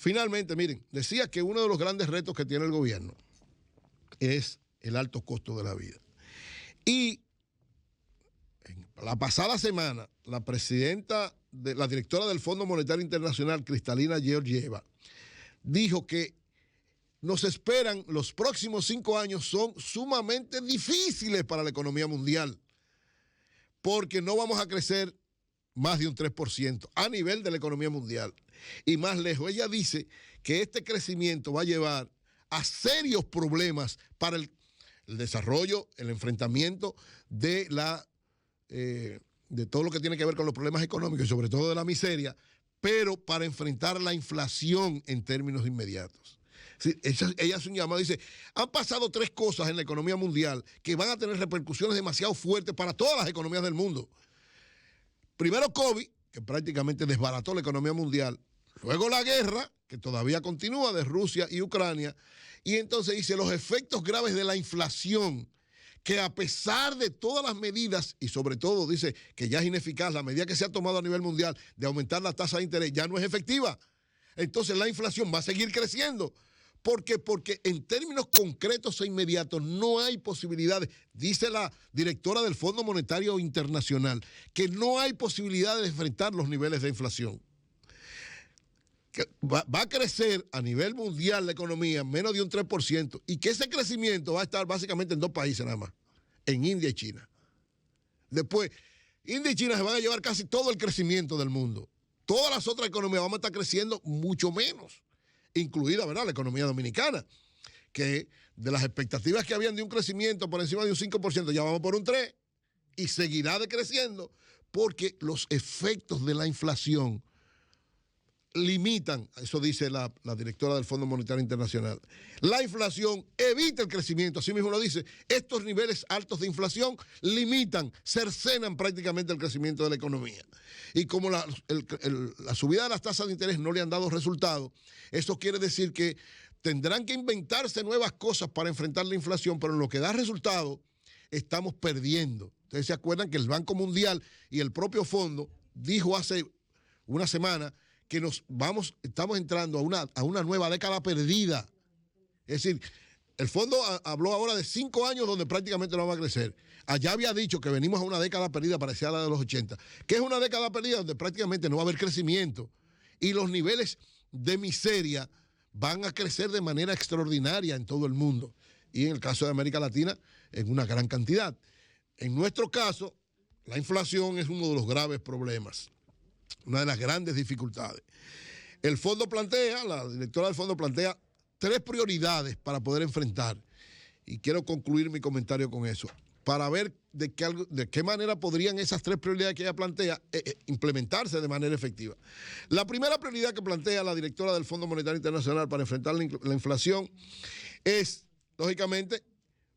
Finalmente, miren, decía que uno de los grandes retos que tiene el gobierno es el alto costo de la vida. Y la pasada semana, la directora del Fondo Monetario Internacional, Kristalina Georgieva, dijo que nos esperan los próximos 5 años son sumamente difíciles para la economía mundial, porque no vamos a crecer más de un 3% a nivel de la economía mundial. Y más lejos, ella dice que este crecimiento va a llevar a serios problemas para el desarrollo, el enfrentamiento de todo lo que tiene que ver con los problemas económicos y sobre todo de la miseria, pero para enfrentar la inflación en términos inmediatos. Sí, ella hace un llamado, dice, han pasado 3 cosas en la economía mundial que van a tener repercusiones demasiado fuertes para todas las economías del mundo. Primero COVID, que prácticamente desbarató la economía mundial. Luego la guerra, que todavía continúa, de Rusia y Ucrania. Y entonces dice, los efectos graves de la inflación, que a pesar de todas las medidas, y sobre todo dice que ya es ineficaz, la medida que se ha tomado a nivel mundial de aumentar la tasa de interés ya no es efectiva. Entonces la inflación va a seguir creciendo. ¿Por qué? Porque en términos concretos e inmediatos no hay posibilidades, dice la directora del Fondo Monetario Internacional, que no hay posibilidades de enfrentar los niveles de inflación. Que va a crecer a nivel mundial la economía menos de un 3% y que ese crecimiento va a estar básicamente en 2 países nada más, en India y China. Después, India y China se van a llevar casi todo el crecimiento del mundo. Todas las otras economías van a estar creciendo mucho menos, incluida, ¿verdad?, la economía dominicana, que de las expectativas que habían de un crecimiento por encima de un 5%, ya vamos por un 3%, y seguirá decreciendo porque los efectos de la inflación limitan, eso dice la directora del Fondo Monetario Internacional, la inflación evita el crecimiento, así mismo lo dice, estos niveles altos de inflación limitan, cercenan prácticamente el crecimiento de la economía. Y como la subida de las tasas de interés no le han dado resultado, eso quiere decir que tendrán que inventarse nuevas cosas para enfrentar la inflación, pero en lo que da resultado estamos perdiendo. Ustedes se acuerdan que el Banco Mundial y el propio fondo dijo hace una semana que estamos entrando a una nueva década perdida. Es decir, el fondo habló ahora de 5 años donde prácticamente no va a crecer. Allá había dicho que venimos a una década perdida parecida a la de los 80, que es una década perdida donde prácticamente no va a haber crecimiento y los niveles de miseria van a crecer de manera extraordinaria en todo el mundo y en el caso de América Latina en una gran cantidad. En nuestro caso, la inflación es uno de los graves problemas, una de las grandes dificultades. El fondo plantea, la directora del fondo plantea 3 prioridades para poder enfrentar, y quiero concluir mi comentario con eso, para ver de qué manera podrían esas 3 prioridades que ella plantea implementarse de manera efectiva. La primera prioridad que plantea la directora del Fondo Monetario Internacional para enfrentar la inflación es, lógicamente,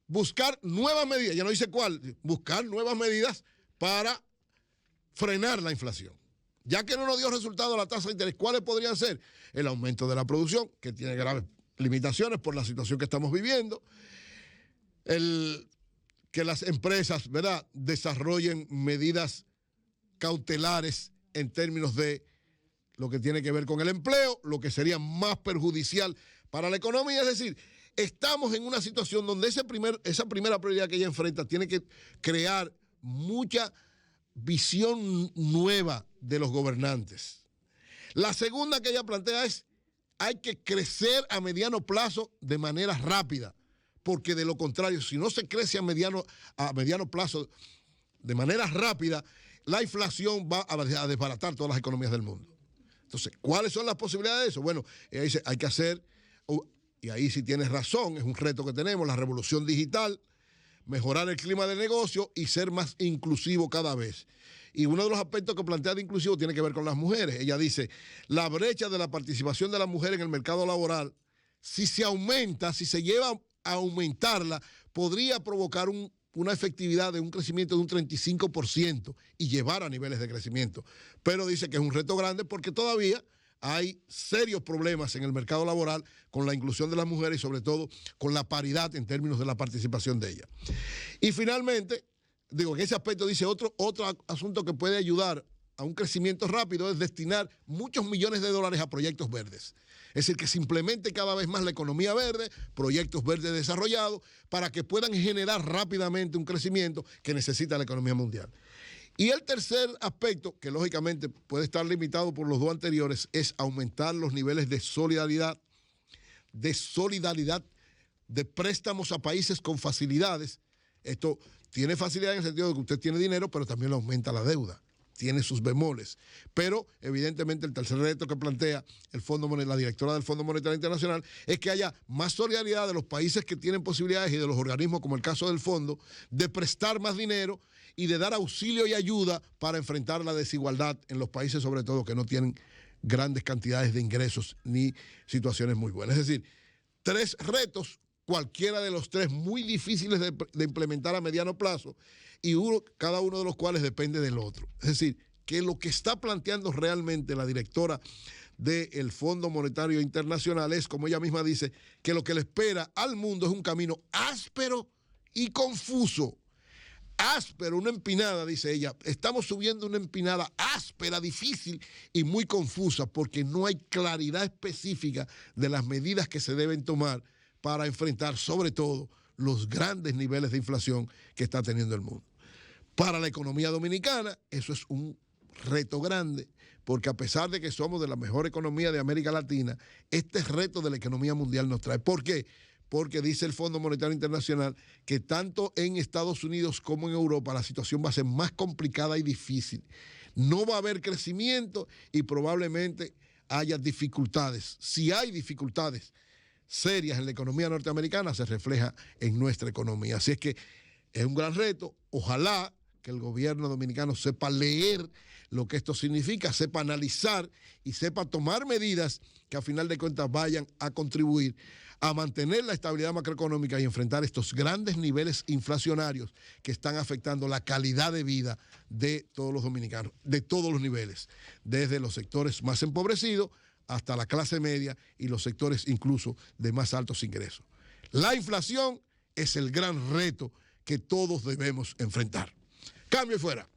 buscar nuevas medidas, ya no dice cuál, buscar nuevas medidas para frenar la inflación. Ya que no nos dio resultado la tasa de interés, ¿cuáles podrían ser? El aumento de la producción, que tiene graves limitaciones por la situación que estamos viviendo, que las empresas, ¿verdad?, desarrollen medidas cautelares en términos de lo que tiene que ver con el empleo, lo que sería más perjudicial para la economía. Es decir, estamos en una situación donde esa primera prioridad que ella enfrenta tiene que crear mucha visión nueva de los gobernantes. La segunda que ella plantea es, hay que crecer a mediano plazo de manera rápida, porque de lo contrario, si no se crece a mediano plazo de manera rápida, la inflación va a desbaratar todas las economías del mundo. Entonces, ¿cuáles son las posibilidades de eso? Bueno, ella dice, hay que hacer, y ahí sí tienes razón, es un reto que tenemos, la revolución digital, mejorar el clima de negocio y ser más inclusivo cada vez. Y uno de los aspectos que plantea de inclusivo tiene que ver con las mujeres. Ella dice, la brecha de la participación de la mujer en el mercado laboral, si se aumenta, si se lleva a aumentarla, podría provocar una efectividad de un crecimiento de un 35% y llevar a niveles de crecimiento. Pero dice que es un reto grande porque todavía hay serios problemas en el mercado laboral con la inclusión de las mujeres y sobre todo con la paridad en términos de la participación de ellas. Y finalmente, en ese aspecto dice otro asunto que puede ayudar a un crecimiento rápido es destinar muchos millones de dólares a proyectos verdes. Es decir, que se implemente cada vez más la economía verde, proyectos verdes desarrollados, para que puedan generar rápidamente un crecimiento que necesita la economía mundial. Y el tercer aspecto, que lógicamente puede estar limitado por los dos anteriores, es aumentar los niveles de solidaridad, de préstamos a países con facilidades. Esto tiene facilidad en el sentido de que usted tiene dinero, pero también le aumenta la deuda. Tiene sus bemoles. Pero, evidentemente, el tercer reto que plantea la directora del Fondo Monetario Internacional es que haya más solidaridad de los países que tienen posibilidades y de los organismos, como el caso del fondo, de prestar más dinero y de dar auxilio y ayuda para enfrentar la desigualdad en los países, sobre todo, que no tienen grandes cantidades de ingresos ni situaciones muy buenas. Es decir, tres retos, cualquiera de los tres muy difíciles de implementar a mediano plazo, y cada uno de los cuales depende del otro. Es decir, que lo que está planteando realmente la directora del Fondo Monetario Internacional es, como ella misma dice, que lo que le espera al mundo es un camino áspero y confuso. Áspero, una empinada, dice ella. Estamos subiendo una empinada áspera, difícil y muy confusa, porque no hay claridad específica de las medidas que se deben tomar para enfrentar, sobre todo, los grandes niveles de inflación que está teniendo el mundo. Para la economía dominicana, eso es un reto grande, porque a pesar de que somos de la mejor economía de América Latina, este reto de la economía mundial nos trae. ¿Por qué? Porque dice el Fondo Monetario Internacional que tanto en Estados Unidos como en Europa la situación va a ser más complicada y difícil. No va a haber crecimiento y probablemente haya dificultades. Si hay dificultades serias en la economía norteamericana, se refleja en nuestra economía. Así es que es un gran reto. Ojalá que el gobierno dominicano sepa leer lo que esto significa, sepa analizar y sepa tomar medidas que a final de cuentas vayan a contribuir a mantener la estabilidad macroeconómica y enfrentar estos grandes niveles inflacionarios que están afectando la calidad de vida de todos los dominicanos, de todos los niveles, desde los sectores más empobrecidos hasta la clase media y los sectores incluso de más altos ingresos. La inflación es el gran reto que todos debemos enfrentar. Cambio y fuera.